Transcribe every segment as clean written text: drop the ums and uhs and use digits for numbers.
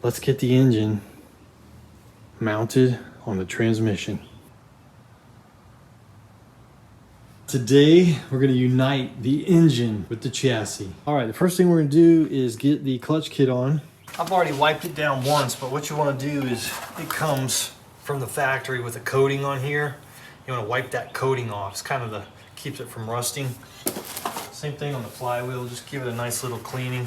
Let's get the engine mounted on the transmission. Today, we're gonna unite the engine with the chassis. All right, the first thing we're gonna do is get the clutch kit on. I've already wiped it down once, but what you wanna do is, it comes from the factory with a coating on here. You wanna wipe that coating off. It's kind of the, keeps it from rusting. Same thing on the flywheel, just give it a nice little cleaning.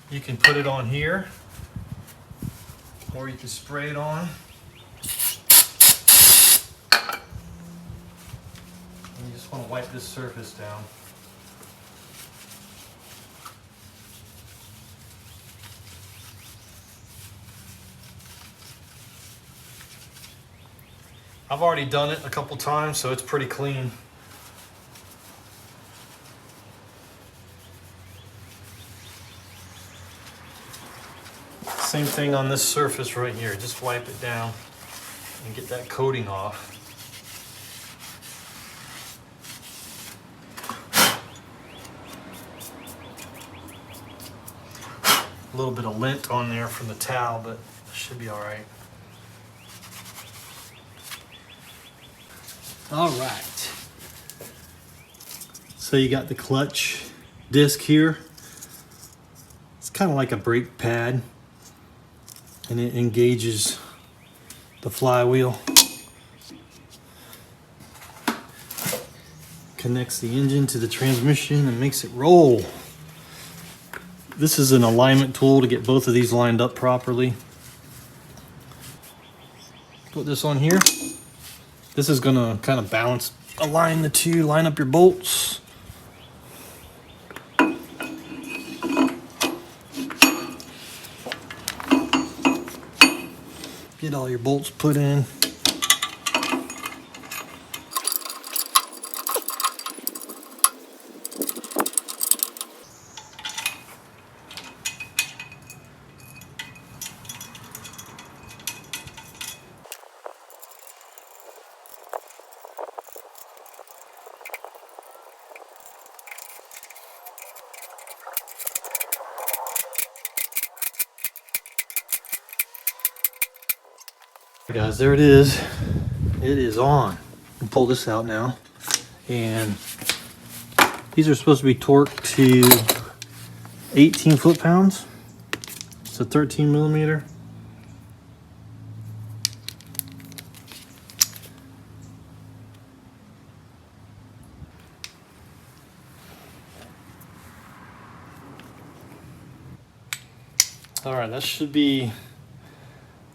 You can put it on here, or you can spray it on. And you just want to wipe this surface down. I've already done it a couple times, so it's pretty clean. Same thing on this surface right here. Just wipe it down and get that coating off. A little bit of lint on there from the towel, but it should be all right. All right. So you got the clutch disc here. It's kind of like a brake pad, and it engages the flywheel. Connects the engine to the transmission and makes it roll. This is an alignment tool to get both of these lined up properly. Put this on here. This is gonna kind of balance, align the two, line up your bolts. Get all your bolts put in. Guys, there it is. It is on. I'll pull this out now. And these are supposed to be torqued to 18 foot-pounds. It's a 13 millimeter. All right, that should be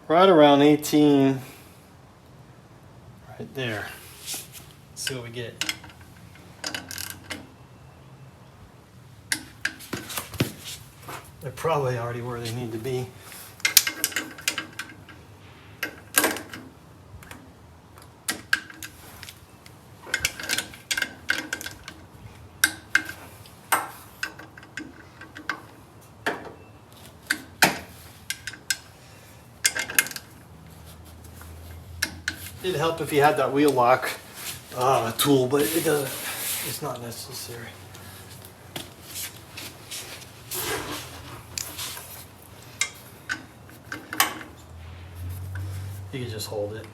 right around 18, right there. Let's see what we get. They're probably already where they need to be. It'd help if you had that wheel lock tool, but it doesn't. It's not necessary. You can just hold it.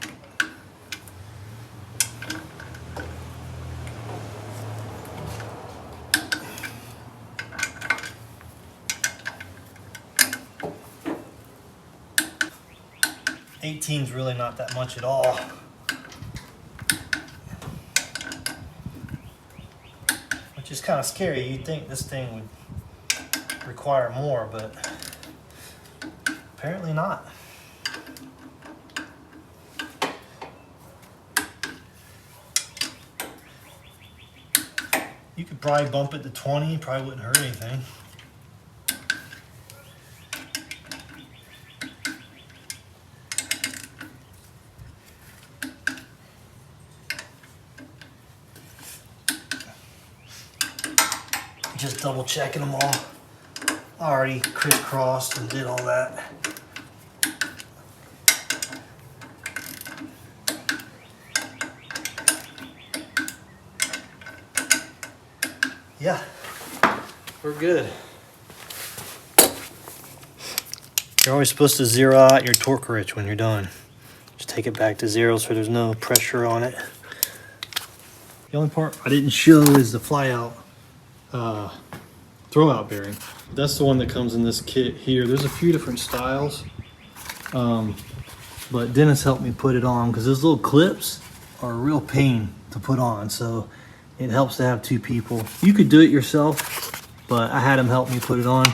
$18's really not that much at all. Which is kind of scary. You'd think this thing would require more, but apparently not. You could probably bump it to 20, probably wouldn't hurt anything. Just double checking them all. Already crisscrossed and did all that. Yeah, we're good. You're always supposed to zero out your torque wrench when you're done. Just take it back to zero so there's no pressure on it. The only part I didn't show is the fly out throw out bearing. That's the one that comes in this kit here. There's a few different styles, but Dennis helped me put it on because those little clips are a real pain to put on, so it helps to have two people. You could do it yourself, but I had him help me put it on.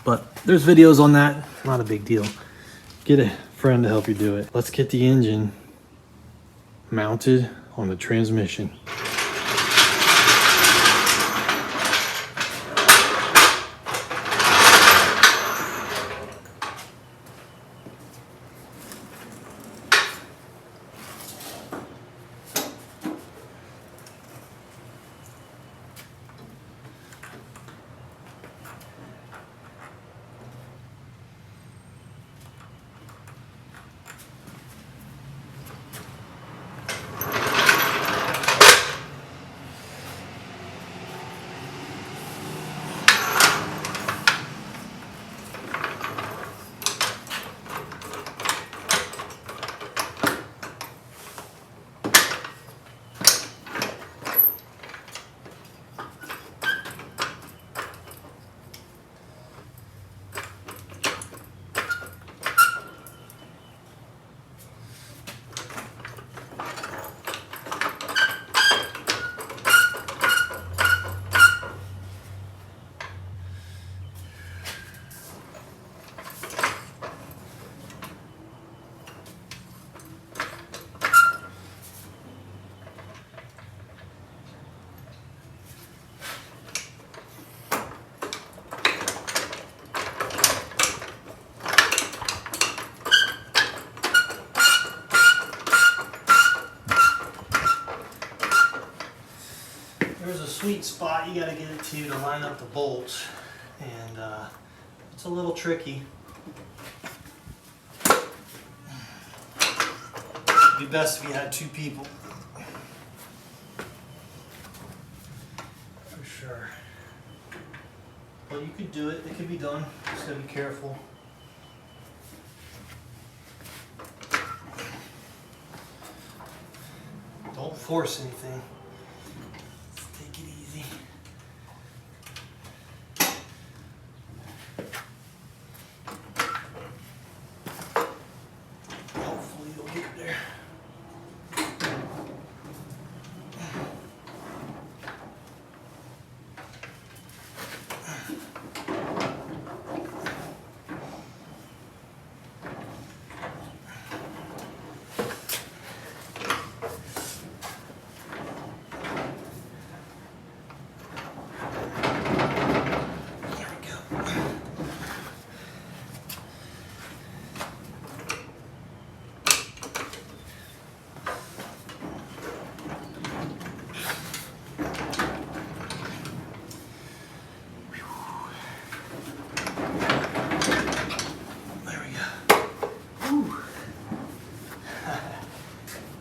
But there's videos on that, not a big deal. Get a friend to help you do it. Let's get the engine mounted on the transmission. There's a sweet spot you got to get it to line up the bolts, and it's a little tricky. It'd be best if you had two people. For sure. But you could do it. It could be done. Just gotta be careful. Don't force anything. Take it easy. Hopefully you'll get there.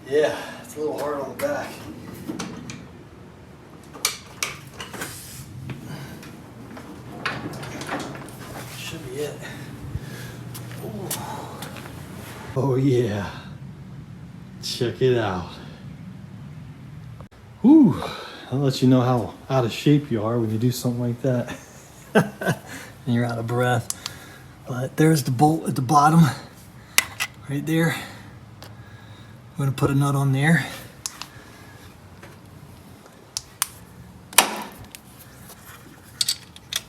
Yeah, it's a little hard on the back. Should be it. Ooh. Oh yeah. Check it out. Whew. I'll let you know how out of shape you are when you do something like that. And you're out of breath. But there's the bolt at the bottom. Right there. I'm going to put a nut on there.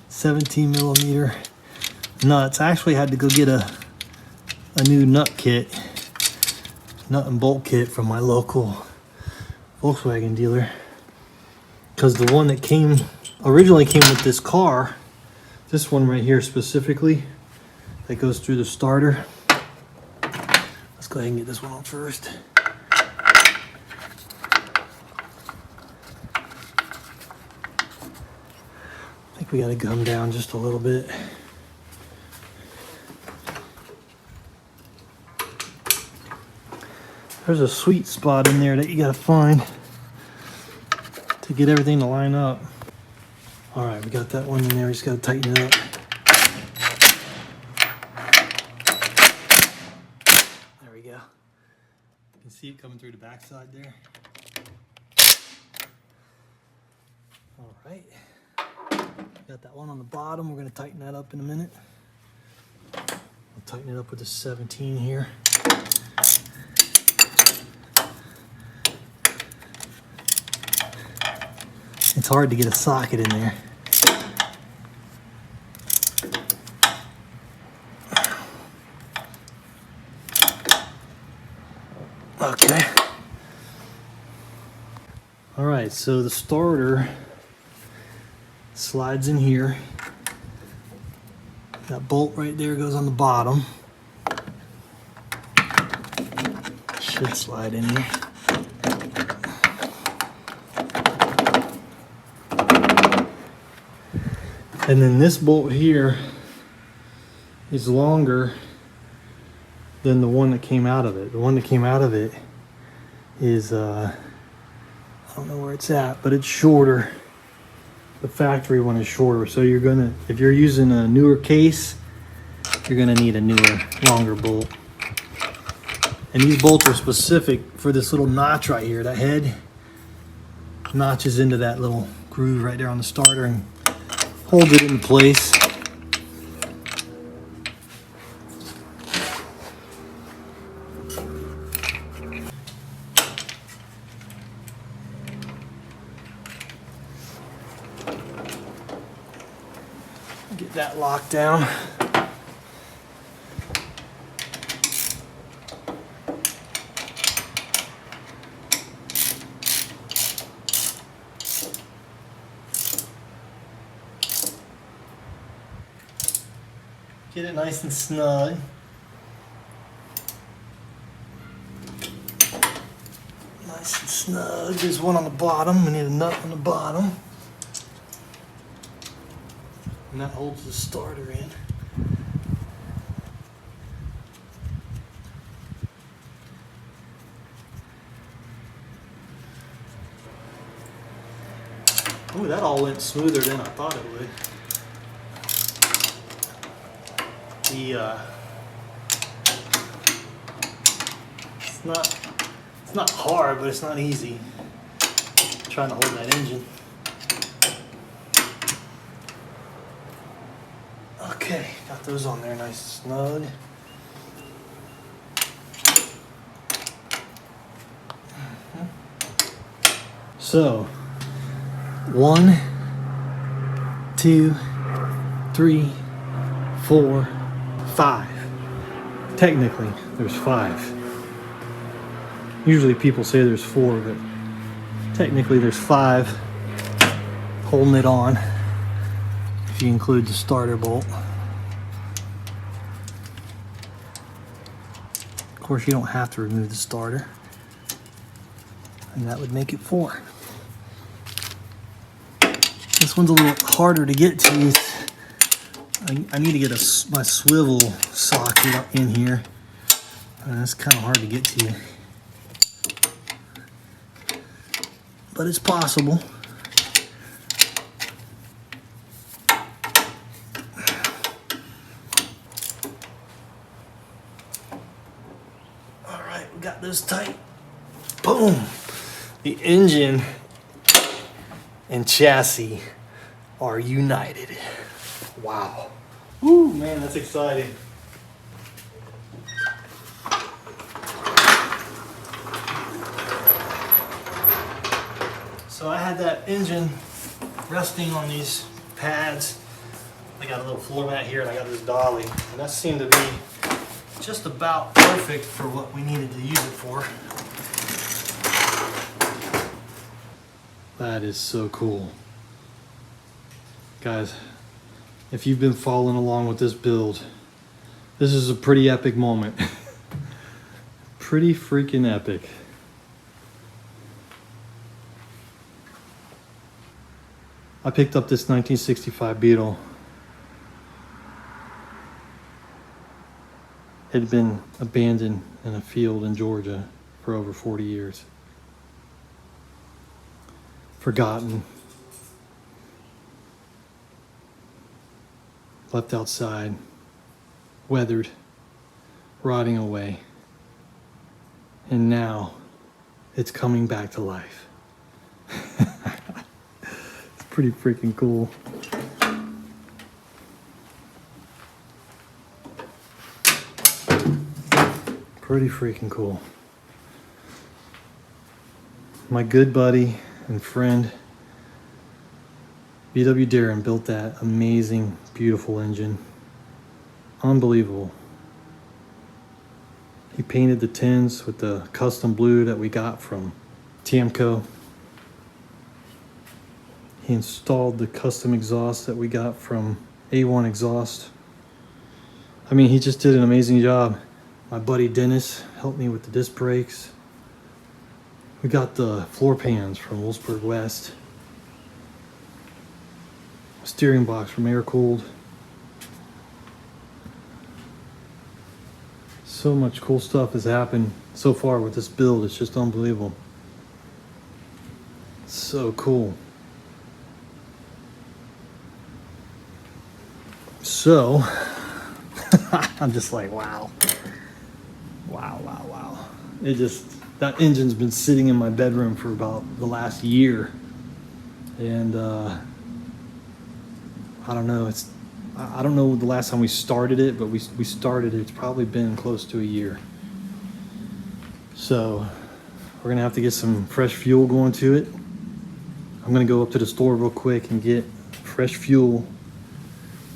$17mm nuts. I actually had to go get a new nut kit, nut and bolt kit from my local Volkswagen dealer, because the one that originally came with this car, this one right here specifically, that goes through the starter. Let's go ahead and get this one on first. I think we got to gum down just a little bit. There's a sweet spot in there that you got to find to get everything to line up. All right, we got that one in there. We just got to tighten it up. There we go. You can see it coming through the backside there. All right. Got that one on the bottom. We're going to tighten that up in a minute. I'll tighten it up with the 17 here. It's hard to get a socket in there. Okay. All right, so the starter slides in here. That bolt right there goes on the bottom. Should slide in here. And then this bolt here is longer than the one that came out of it. The one that came out of it is, I don't know where it's at, but it's shorter. The factory one is shorter. So you're gonna, if you're using a newer case, you're gonna need a newer, longer bolt. And these bolts are specific for this little notch right here. That head notches into that little groove right there on the starter and holds it in place. Get that locked down. Get it nice and snug. Nice and snug. There's one on the bottom. We need a nut on the bottom. And that holds the starter in. Ooh, that all went smoother than I thought it would. It's not hard, but it's not easy trying to hold that engine. Okay, got those on there nice and snug. So 1, 2, 3, 4, 5. Technically, there's 5. Usually people say there's 4, but technically there's 5 holding it on, if you include the starter bolt. Of course, you don't have to remove the starter, and that would make it 4. This one's a little harder to get to. I need to get my swivel socket in here. That's kind of hard to get to. But it's possible. All right, we got this tight. Boom. The engine and chassis are united. Wow. Woo, man, that's exciting. So I had that engine resting on these pads. I got a little floor mat here and I got this dolly. And that seemed to be just about perfect for what we needed to use it for. That is so cool. Guys, if you've been following along with this build, this is a pretty epic moment. Pretty freaking epic. I picked up this 1965 Beetle. It had been abandoned in a field in Georgia for over 40 years. Forgotten. left outside, weathered, rotting away. And now it's coming back to life. It's pretty freaking cool. Pretty freaking cool. My good buddy and friend VW Darren built that amazing, beautiful engine. Unbelievable. He painted the tins with the custom blue that we got from Tamco. He installed the custom exhaust that we got from A1 Exhaust. I mean, he just did an amazing job. My buddy Dennis helped me with the disc brakes. We got the floor pans from Wolfsburg West. Steering box from Air Cooled. So much cool stuff has happened so far with this build. It's just unbelievable. So cool. So, I'm just like, wow. Wow, wow, wow. That engine's been sitting in my bedroom for about the last year. And I don't know, I don't know the last time we started it, but we started it, it's probably been close to a year. So we're gonna have to get some fresh fuel going to it. I'm gonna go up to the store real quick and get fresh fuel.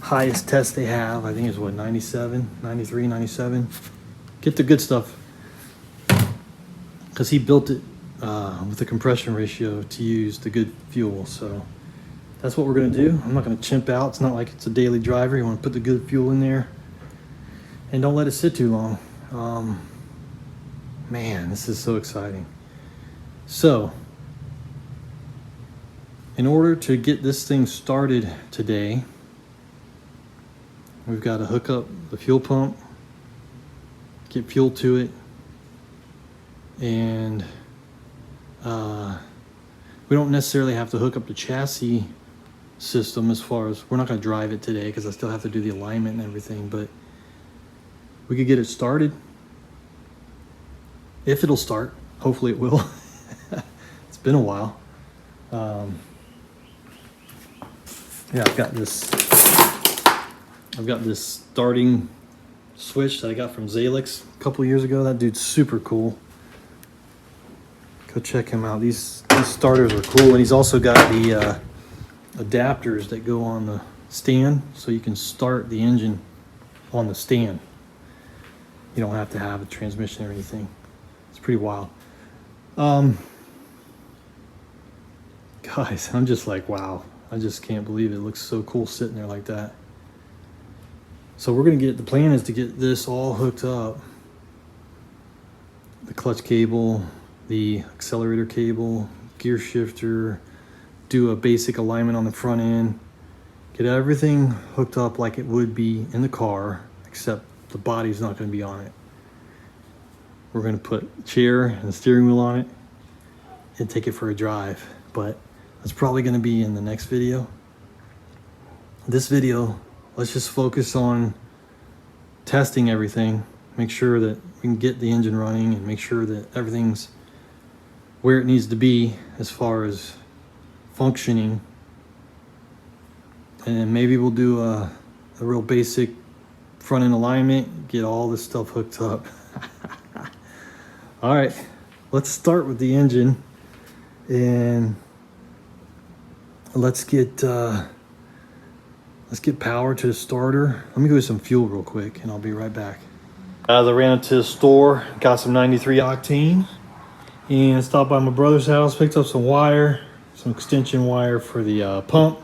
Highest test they have, I think is what, 97, 93, 97. Get the good stuff. Because he built it with the compression ratio to use the good fuel. So that's what we're gonna do. I'm not gonna chimp out. It's not like it's a daily driver. You wanna put the good fuel in there and don't let it sit too long. Man, this is so exciting. So, in order to get this thing started today, we've got to hook up the fuel pump, get fuel to it, and we don't necessarily have to hook up the chassis system, as far as we're not going to drive it today because I still have to do the alignment and everything, but we could get it started. If it'll start, hopefully it will. It's been a while. Yeah, I've got this starting switch that I got from Zalix a couple years ago. That dude's super cool. Go check him out. These starters are cool, and he's also got the adapters that go on the stand, so you can start the engine on the stand. You don't have to have a transmission or anything. It's pretty wild. Guys, I'm just like, wow. I just can't believe it. It looks so cool sitting there like that. So we're gonna the plan is to get this all hooked up. The clutch cable, the accelerator cable, gear shifter, do a basic alignment on the front end, get everything hooked up like it would be in the car, except the body's not gonna be on it. We're gonna put a chair and a steering wheel on it and take it for a drive, but that's probably gonna be in the next video. This video, let's just focus on testing everything, make sure that we can get the engine running and make sure that everything's where it needs to be as far as functioning. And then maybe we'll do a real basic front end alignment, get all this stuff hooked up. All right, let's start with the engine and let's get power to the starter. Let me go get some fuel real quick and I'll be right back. I ran into the store, got some 93 octane and stopped by my brother's house, picked up some wire, some extension wire for the pump,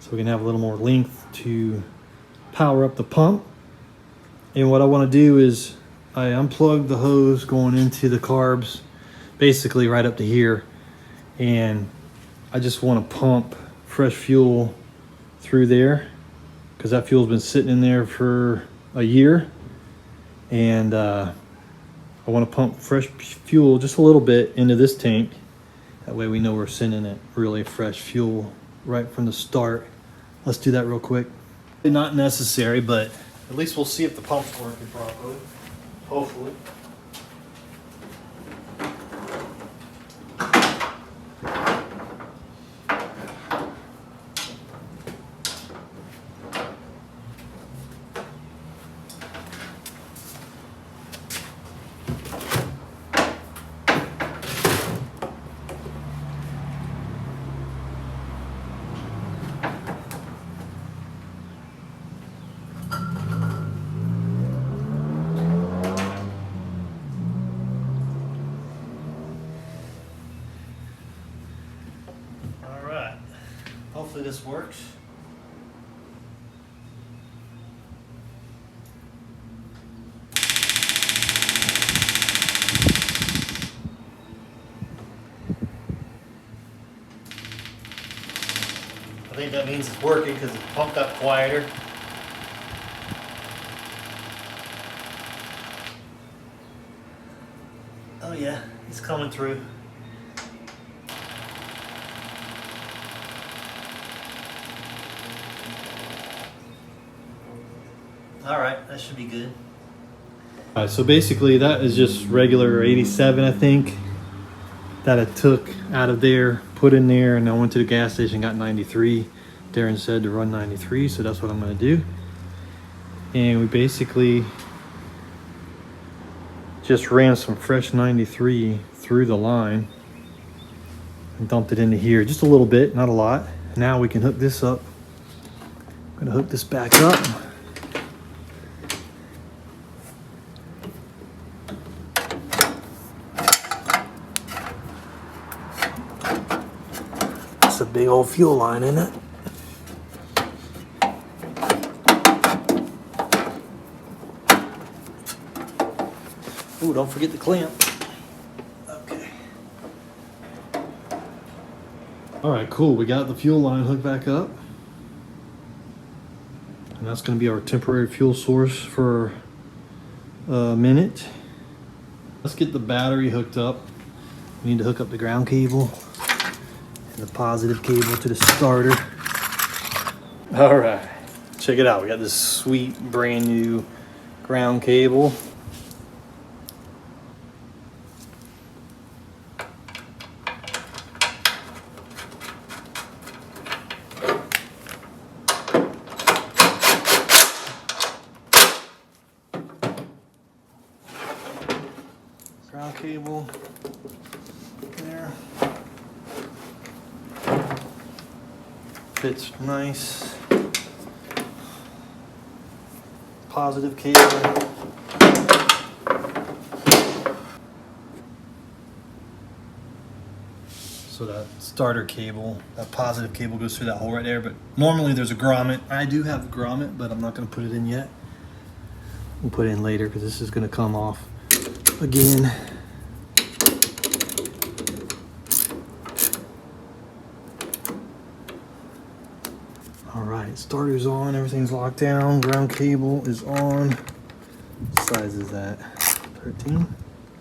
so we can have a little more length to power up the pump. And what I want to do is I unplugged the hose going into the carbs, basically right up to here, and I just want to pump fresh fuel through there because that fuel's been sitting in there for a year, and I want to pump fresh fuel just a little bit into this tank. That way we know we're sending it really fresh fuel right from the start. Let's do that real quick. Not necessary, but at least we'll see if the pump's working properly. Hopefully. Hopefully this works. I think that means it's working because the pump got quieter. Oh yeah, it's coming through. All right, that should be good. All right, so basically that is just regular 87, I think, that I took out of there, put in there, and I went to the gas station, got 93. Darren said to run 93, so that's what I'm gonna do. And we basically just ran some fresh 93 through the line and dumped it into here, just a little bit, not a lot. Now we can hook this up. I'm gonna hook this back up. That's a big old fuel line, isn't it? Ooh, don't forget the clamp. Okay. All right, cool. We got the fuel line hooked back up. And that's going to be our temporary fuel source for a minute. Let's get the battery hooked up. We need to hook up the ground cable and the positive cable to the starter. All right, check it out. We got this sweet brand new ground cable. Ground cable there. Fits nice. Positive cable. So that starter cable, that positive cable goes through that hole right there, but normally there's a grommet. I do have a grommet, but I'm not gonna put it in yet. We'll put it in later because this is gonna come off again. All right, starter's on, everything's locked down, ground cable is on. What size is that? 13,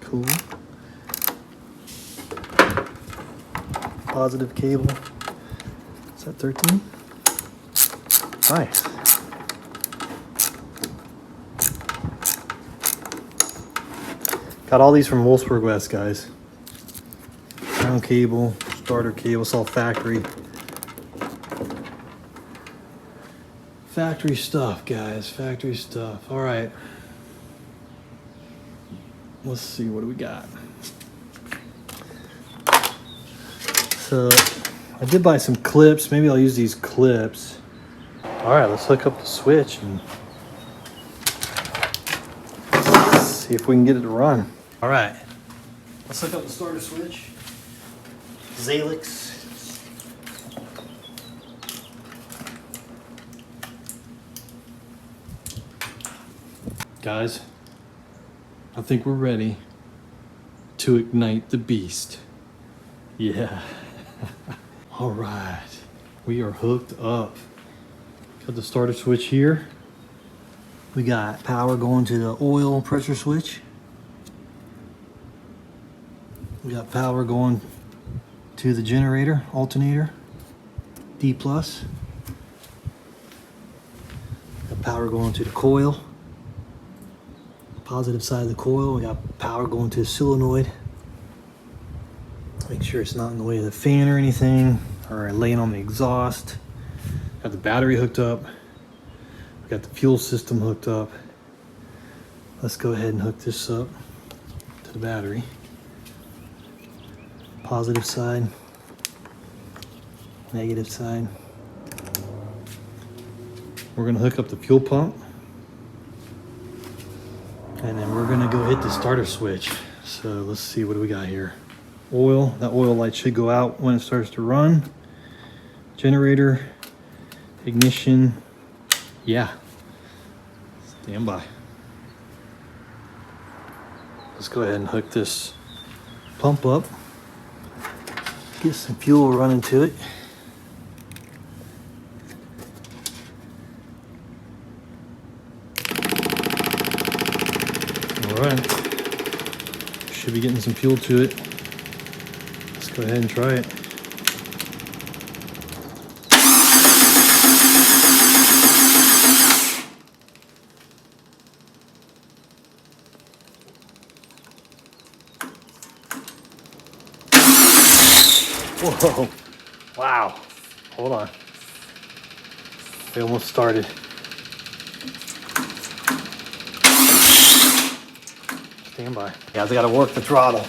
cool. Positive cable, is that 13? Nice. Got all these from Wolfsburg West, guys. Ground cable, starter cable, it's all factory. Factory stuff, guys, factory stuff. All right. Let's see, what do we got? So, I did buy some clips. Maybe I'll use these clips. All right, let's hook up the switch and see if we can get it to run. All right, let's hook up the starter switch. Zalix. Guys, I think we're ready to ignite the beast. Yeah. All right, we are hooked up. Got the starter switch here. We got power going to the oil pressure switch. We got power going to the generator, alternator, D+. power going to the coil. Positive side of the coil, we got power going to the solenoid. Make sure it's not in the way of the fan or anything, or laying on the exhaust. Got the battery hooked up. We got the fuel system hooked up. Let's go ahead and hook this up to the battery. Positive side, negative side. We're gonna hook up the fuel pump, and then we're gonna go hit the starter switch. So let's see, what do we got here? Oil, that oil light should go out when it starts to run. Generator, ignition, yeah. Stand by. Let's go ahead and hook this pump up. Get some fuel running to it. All right, should be getting some fuel to it. Let's go ahead and try it. Whoa, wow, hold on. We almost started. Stand by. Yeah, I gotta work the throttle.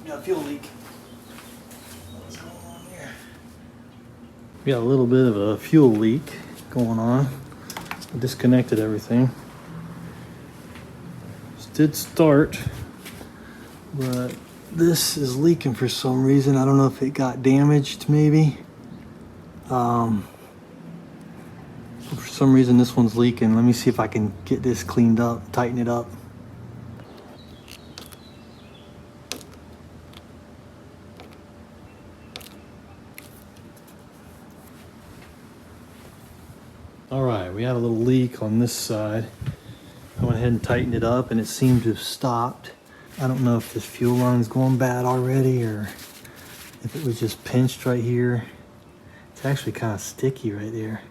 Got a fuel leak. What's going on here? We got a little bit of a fuel leak going on. I disconnected everything. This did start, but this is leaking for some reason. I don't know if it got damaged, maybe. For some reason this one's leaking. Let me see if I can get this cleaned up, tighten it up. All right, we had a little leak on this side. I went ahead and tightened it up and it seemed to have stopped. I don't know if this fuel line's going bad already or if it was just pinched right here. It's actually kind of sticky right there.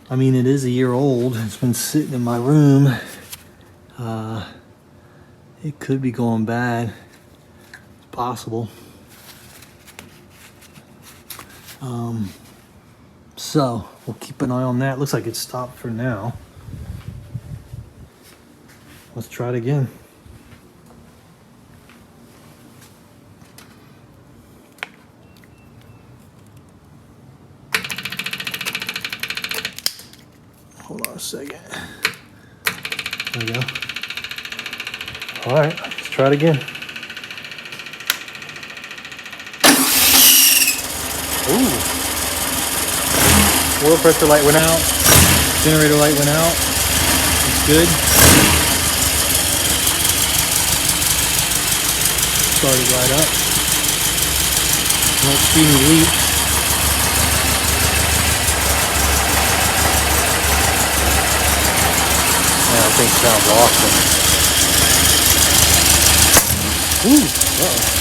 I mean, it is a year old. It's been sitting in my room. It could be going bad. It's possible. So we'll keep an eye on that. Looks like it's stopped for now. Let's try it again. Hold on a second. There we go. All right, let's try it again. Ooh. Oil pressure light went out. Generator light went out. It's good. Started right up. Don't see any leaks. Yeah, that thing sounds awesome. Ooh, uh-oh.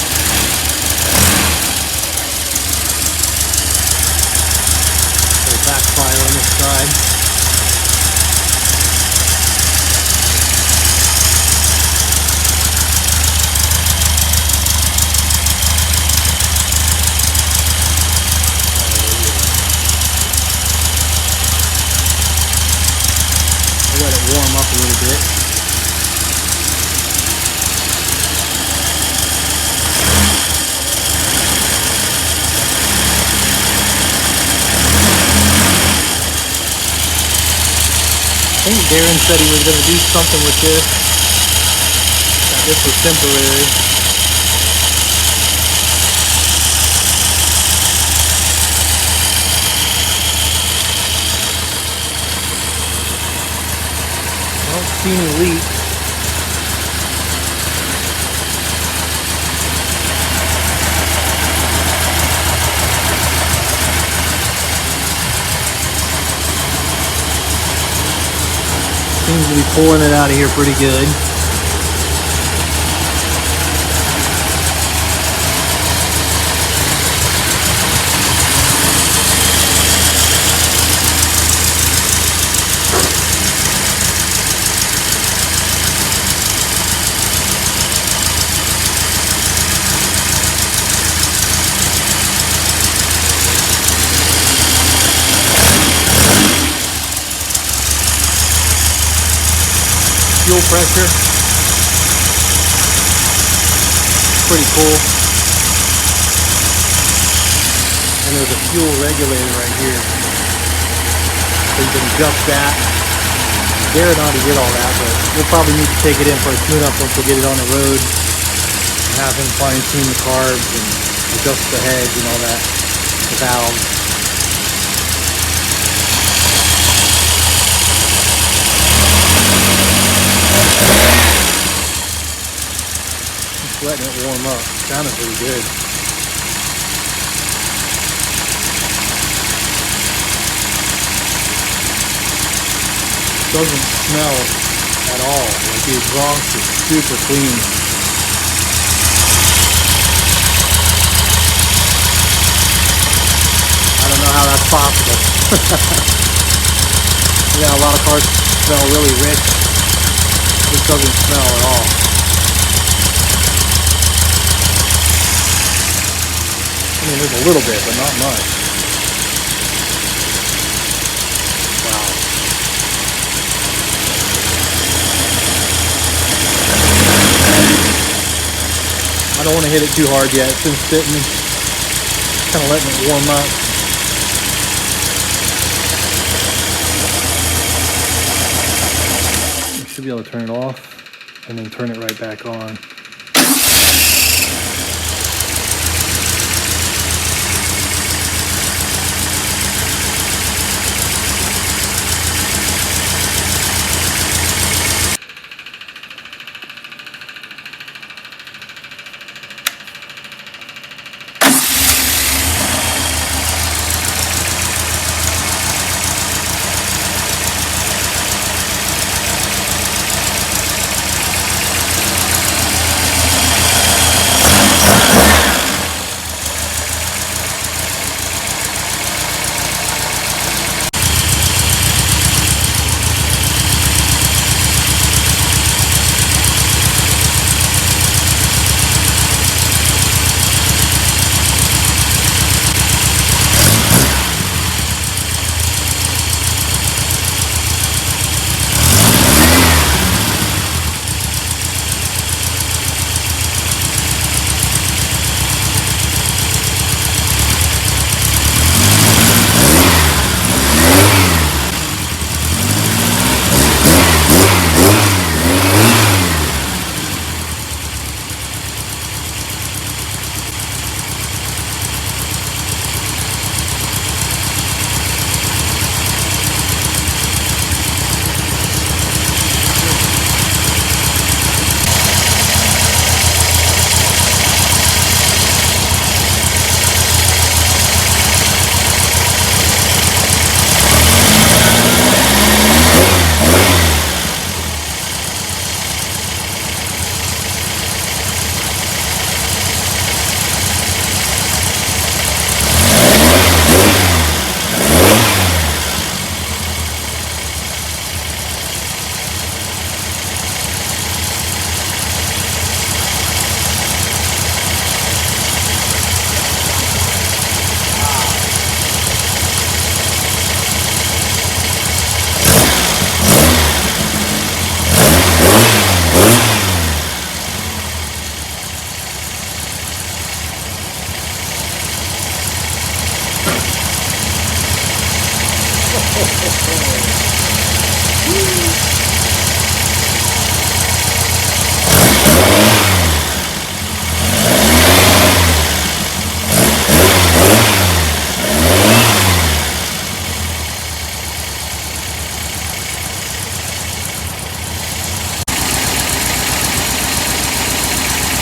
Backfire on this side. I let it warm up a little bit. I think Darren said he was going to do something with this. That this was temporary. I don't see any leaks. to be pulling it out of here pretty good. Fuel pressure, pretty cool. And there's a fuel regulator right here, so you can adjust that. Garrett ought to get all that, but we'll probably need to take it in for a tune-up once we get it on the road and have him fine-tune the carbs and adjust the heads and all that, the valves. Letting it warm up. Sounded pretty good. Doesn't smell at all. Like the exhaust is super clean. I don't know how that's possible. Yeah, a lot of cars smell really rich. This doesn't smell at all. I mean, there's a little bit, but not much. Wow. I don't want to hit it too hard yet. It's been sitting, kind of letting it warm up. You should be able to turn it off and then turn it right back on.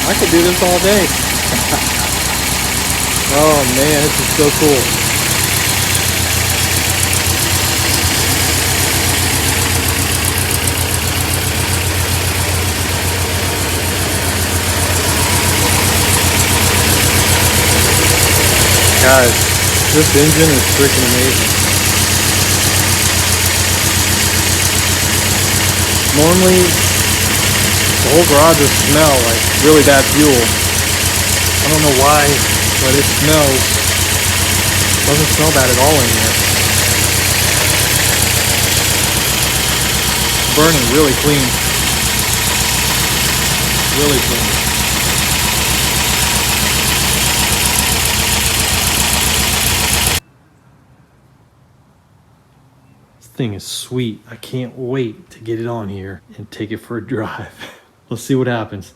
I could do this all day. Oh man, this is so cool. Guys, this engine is freaking amazing. Normally, the whole garage will smell like really bad fuel. I don't know why, but it doesn't smell bad at all in here. Burning really clean. Really clean. Thing is sweet. I can't wait to get it on here and take it for a drive. Let's see what happens.